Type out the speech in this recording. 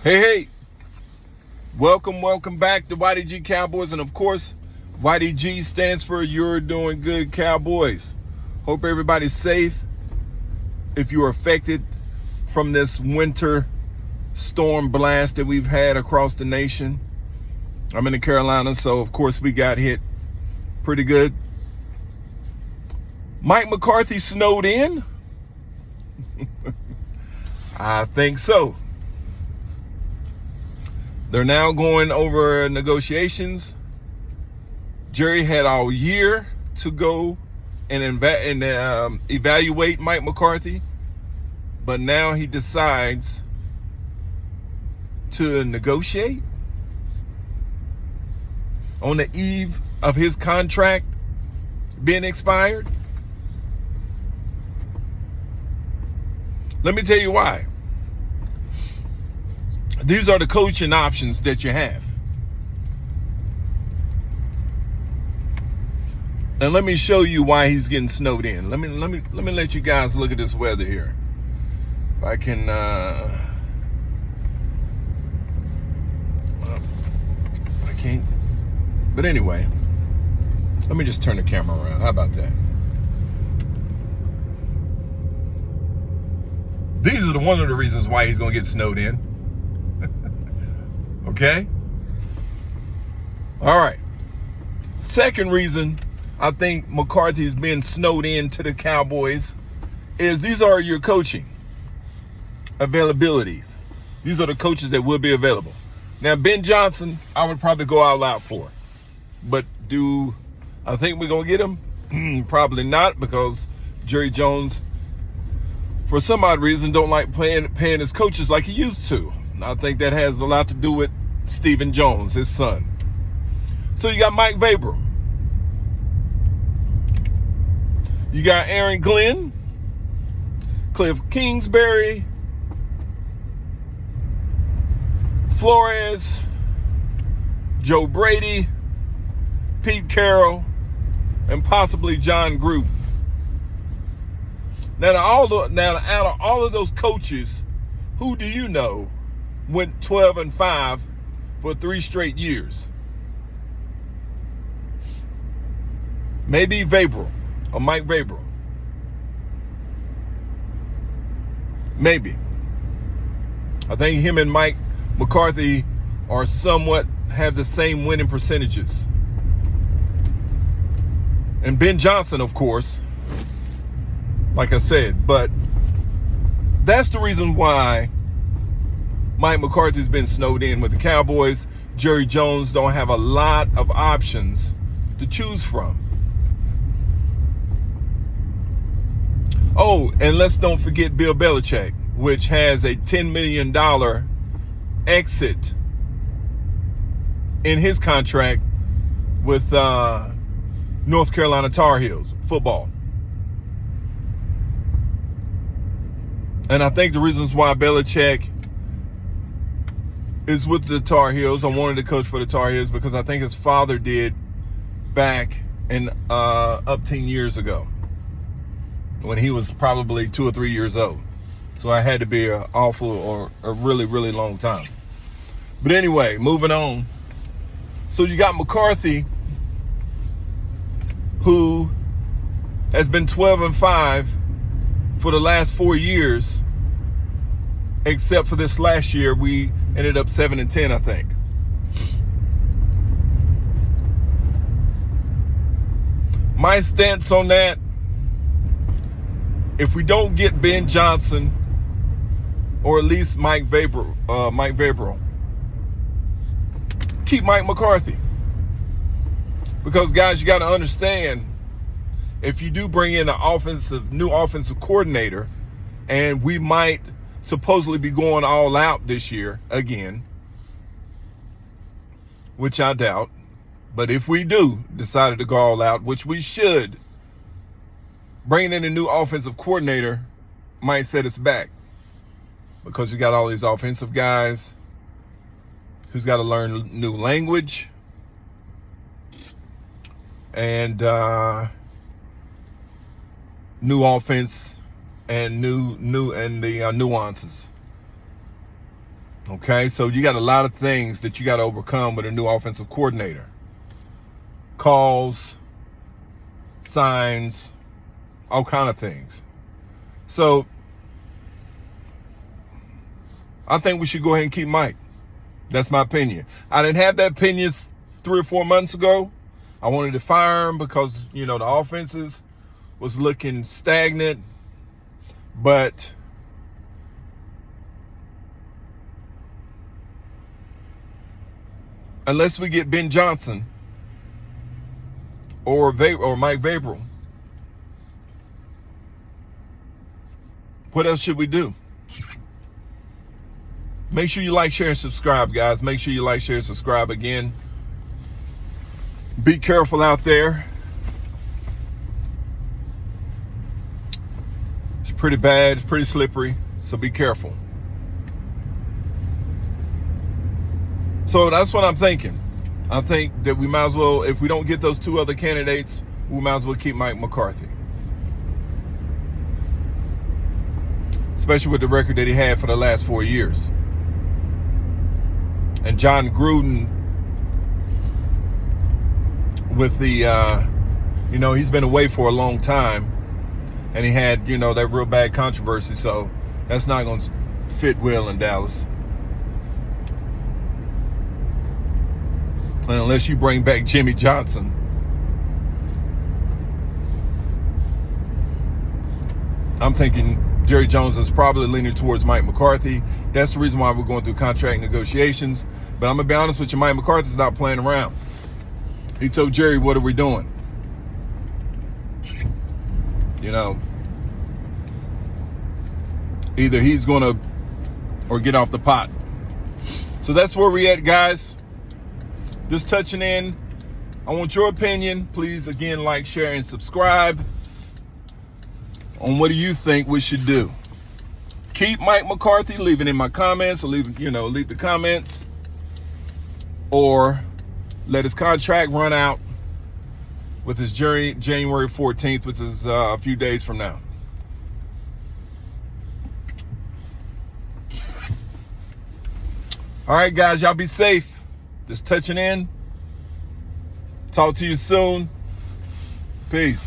Hey, welcome back to YDG Cowboys. And of course, YDG stands for You're Doing Good Cowboys. Hope everybody's safe. If you are affected from this winter storm blast that we've had across the nation. I'm in the Carolinas, so of course we got hit pretty good. Mike McCarthy snowed in? I think so. They're now going over negotiations. Jerry had all year to go and evaluate Mike McCarthy, but now he decides to negotiate on the eve of his contract being expired. Let me tell you why. These are the coaching options that you have. And let me show you why he's getting snowed in. Let me let you guys look at this weather here. If I can I can't. But anyway, let me just turn the camera around. How about that? These are one of the reasons why he's going to get snowed in. Okay? All right. Second reason I think McCarthy is being snowed in to the Cowboys is these are your coaching availabilities. These are the coaches that will be available. Now, Ben Johnson, I would probably go all out for. But do I think we're going to get him? Probably not, because Jerry Jones, for some odd reason, don't like paying his coaches like he used to. I think that has a lot to do with Stephen Jones, his son. So you got Mike Vrabel. You got Aaron Glenn, Cliff Kingsbury, Flores, Joe Brady, Pete Carroll, and possibly John Gruden. Now, out of all of those coaches, who do you know went 12-5 for 3 straight years? Maybe Vrabel or Mike Vrabel. Maybe. I think him and Mike McCarthy are somewhat have the same winning percentages. And Ben Johnson, of course, like I said, but that's the reason why Mike McCarthy's been snowed in with the Cowboys. Jerry Jones don't have a lot of options to choose from. Oh, and let's don't forget Bill Belichick, which has a $10 million exit in his contract with North Carolina Tar Heels football. And I think the reasons why Belichick is with the Tar Heels, I wanted to coach for the Tar Heels because I think his father did back in up 10 years ago when he was probably 2 or 3 years old. So I had to be an awful or a really, really long time. But anyway, moving on. So you got McCarthy, who has been 12-5 for the last 4 years, except for this last year, we ended up 7-10, I think. My stance on that, if we don't get Ben Johnson or at least Mike Vrabel, keep Mike McCarthy. Because, guys, you got to understand, if you do bring in an new offensive coordinator, and we might supposedly be going all out this year again, which I doubt, but if we do decided to go all out, which we should, bringing in a new offensive coordinator might set us back, because you got all these offensive guys who's got to learn new language and new offense and new nuances. Okay, so you got a lot of things that you got to overcome with a new offensive coordinator. Calls, signs, all kind of things. So I think we should go ahead and keep Mike. That's my opinion. I didn't have that opinion 3 or 4 months ago. I wanted to fire him because, the offenses was looking stagnant. But unless we get Ben Johnson or Mike Vrabel, what else should we do? Make sure you like, share, and subscribe, guys. Make sure you like, share, and subscribe again. Be careful out there. It's pretty bad. It's pretty slippery. So be careful. So that's what I'm thinking. I think that we might as well, if we don't get those 2 other candidates, we might as well keep Mike McCarthy. Especially with the record that he had for the last 4 years. And John Gruden, with the, he's been away for a long time. And he had, that real bad controversy. So that's not going to fit well in Dallas. And unless you bring back Jimmy Johnson. I'm thinking Jerry Jones is probably leaning towards Mike McCarthy. That's the reason why we're going through contract negotiations. But I'm going to be honest with you, Mike McCarthy's not playing around. He told Jerry, what are we doing? Either he's going to or get off the pot. So that's where we at, guys. Just touching in. I want your opinion. Please, again, like, share, and subscribe on what do you think we should do. Keep Mike McCarthy. Leave it in my comments, or leave the comments, or let his contract run out with his January 14th, which is a few days from now. All right, guys, y'all be safe. Just touching in. Talk to you soon. Peace.